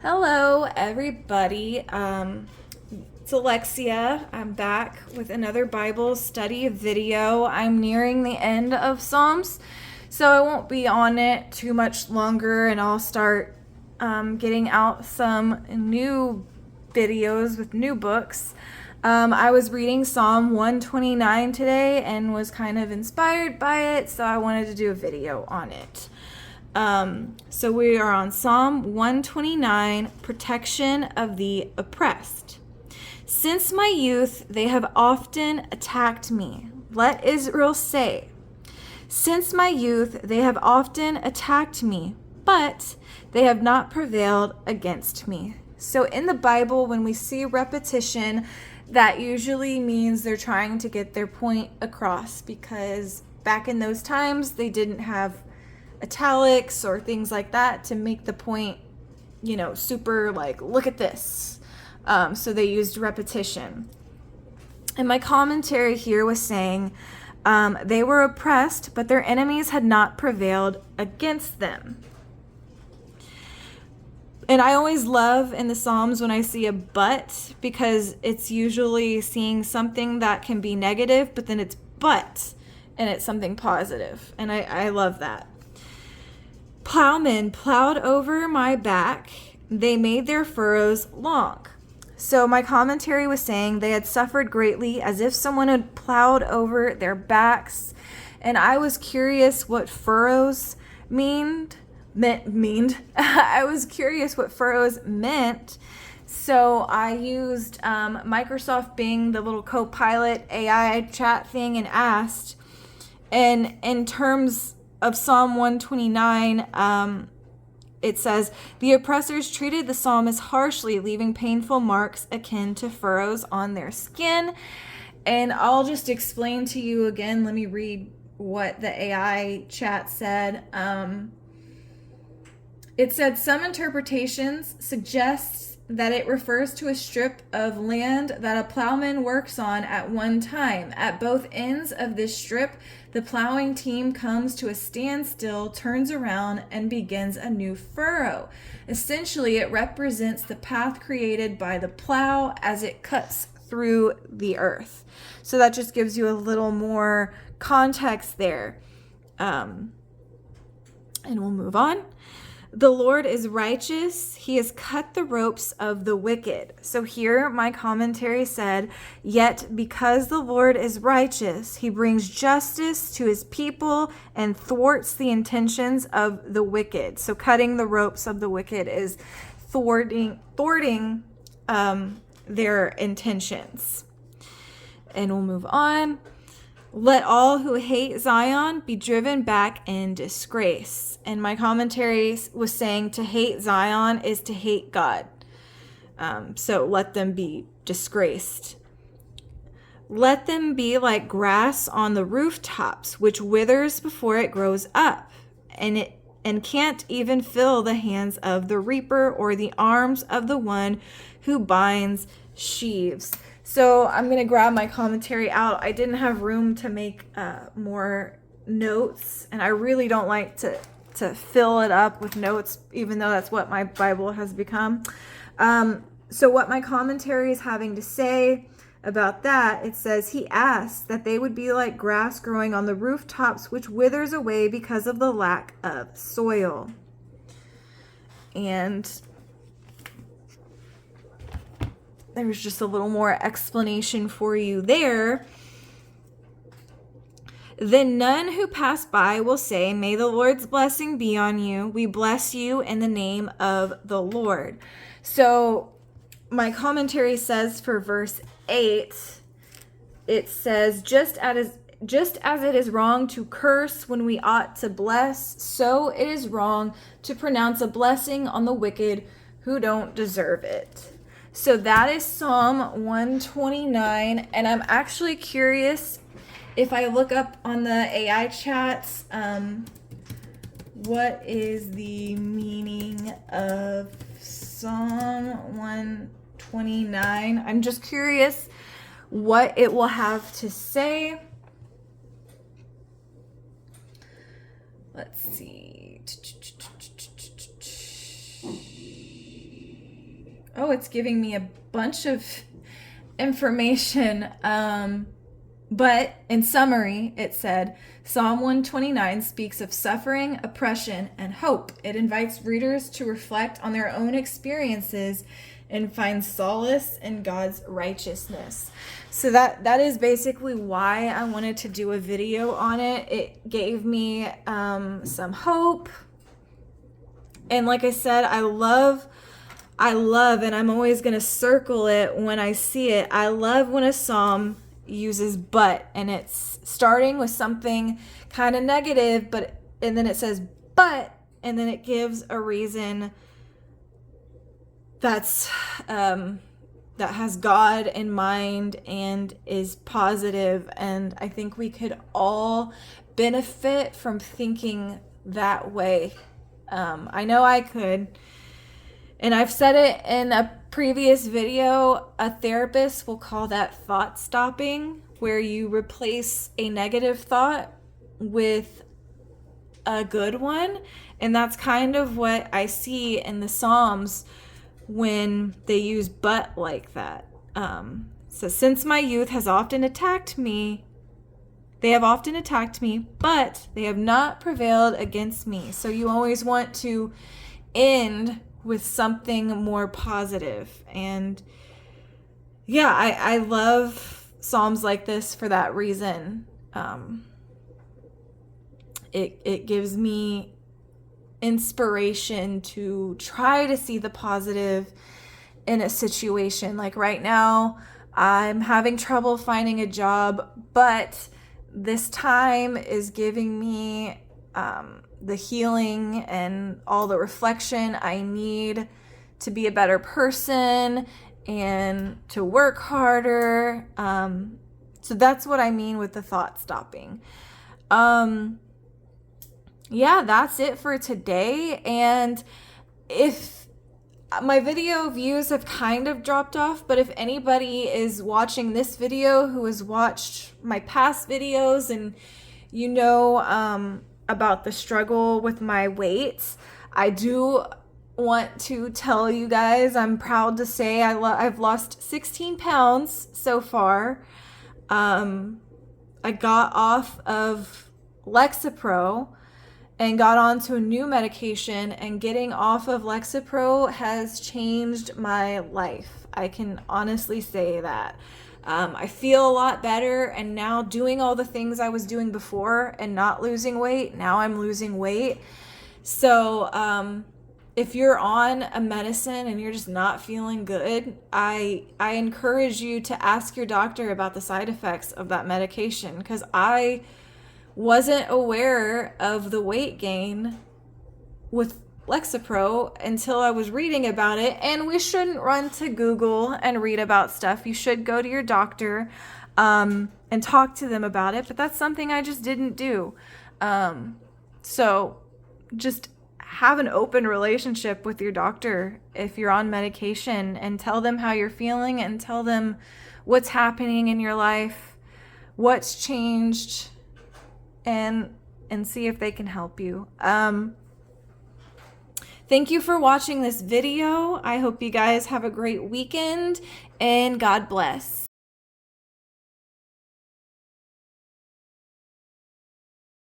Hello, everybody. It's Alexia. I'm back with another Bible study video. I'm nearing the end of Psalms, so I won't be on it too much longer, and I'll start getting out some new videos with new books. I was reading Psalm 129 today and was kind of inspired by it, so I wanted to do a video on it. So we are on Psalm 129, protection of the oppressed. Since my youth, they have often attacked me. Let Israel say, since my youth, they have often attacked me, but they have not prevailed against me. So in the Bible, when we see repetition, that usually means they're trying to get their point across, because back in those times, they didn't have italics or things like that to make the point, super like, look at this. So they used repetition. And my commentary here was saying they were oppressed, but their enemies had not prevailed against them. And I always love in the Psalms when I see a but, because it's usually seeing something that can be negative, but then it's but, and it's something positive. And I love that. Plowmen plowed over my back. They made their furrows long. So my commentary was saying they had suffered greatly, as if someone had plowed over their backs. And I was curious what furrows meant. I was curious what furrows meant. So I used Microsoft Bing, the little co-pilot AI chat thing, and asked. And in terms of Psalm 129, it says, the oppressors treated the psalmist harshly, leaving painful marks akin to furrows on their skin. And I'll just explain to you again. Let me read what the AI chat said. It said, some interpretations suggest that it refers to a strip of land that a plowman works on at one time. At both ends of this strip, the plowing team comes to a standstill, turns around, and begins a new furrow. Essentially, it represents the path created by the plow as it cuts through the earth. So that just gives you a little more context there. And we'll move on. The Lord is righteous. He has cut the ropes of the wicked. So here my commentary said, yet because the Lord is righteous, he brings justice to his people and thwarts the intentions of the wicked. So cutting the ropes of the wicked is thwarting their intentions. And we'll move on. Let all who hate Zion be driven back in disgrace. And my commentary was saying to hate Zion is to hate God. So let them be disgraced. Let them be like grass on the rooftops, which withers before it grows up, and can't even fill the hands of the reaper or the arms of the one who binds sheaves. So I'm going to grab my commentary out. I didn't have room to make more notes, and I really don't like to fill it up with notes, even though that's what my Bible has become. So what my commentary is having to say about that, it says, he asked that they would be like grass growing on the rooftops, which withers away because of the lack of soil. And there's just a little more explanation for you there. Then none who pass by will say, may the Lord's blessing be on you. We bless you in the name of the Lord. So my commentary says for verse 8, it says, just as it is wrong to curse when we ought to bless, so it is wrong to pronounce a blessing on the wicked who don't deserve it. So that is Psalm 129, and I'm actually curious if I look up on the AI chats, what is the meaning of Psalm 129? I'm just curious what it will have to say. Let's see. Oh, it's giving me a bunch of information. But in summary, it said Psalm 129 speaks of suffering, oppression, and hope. It invites readers to reflect on their own experiences and find solace in God's righteousness. So that is basically why I wanted to do a video on it. It gave me some hope. And like I said, I love, and I'm always going to circle it when I see it. I love when a psalm uses but, and it's starting with something kind of negative, and then it says but, and then it gives a reason that's that has God in mind and is positive. And I think we could all benefit from thinking that way. I know I could. And I've said it in a previous video, a therapist will call that thought stopping, where you replace a negative thought with a good one. And that's kind of what I see in the Psalms when they use but like that. So since my youth has often attacked me, they have often attacked me, but they have not prevailed against me. So you always want to end with something more positive. And yeah, I love Psalms like this for that reason. It gives me inspiration to try to see the positive in a situation. Like right now, I'm having trouble finding a job, but this time is giving me the healing and all the reflection I need to be a better person and to work harder. So that's what I mean with the thought stopping. Yeah, that's it for today. And if my video views have kind of dropped off, but if anybody is watching this video who has watched my past videos and you know about the struggle with my weight, I do want to tell you guys, I'm proud to say I've lost 16 pounds so far. I got off of Lexapro and got onto a new medication, and getting off of Lexapro has changed my life. I can honestly say that. I feel a lot better, and now doing all the things I was doing before and not losing weight, now I'm losing weight. So if you're on a medicine and you're just not feeling good, I encourage you to ask your doctor about the side effects of that medication, because I wasn't aware of the weight gain with Lexapro until I was reading about it. And we shouldn't run to Google and read about stuff. You should go to your doctor and talk to them about it. But that's something I just didn't do. So just have an open relationship with your doctor if you're on medication, and tell them how you're feeling and tell them what's happening in your life, what's changed, and see if they can help you. Thank you for watching this video. I hope you guys have a great weekend, and God bless.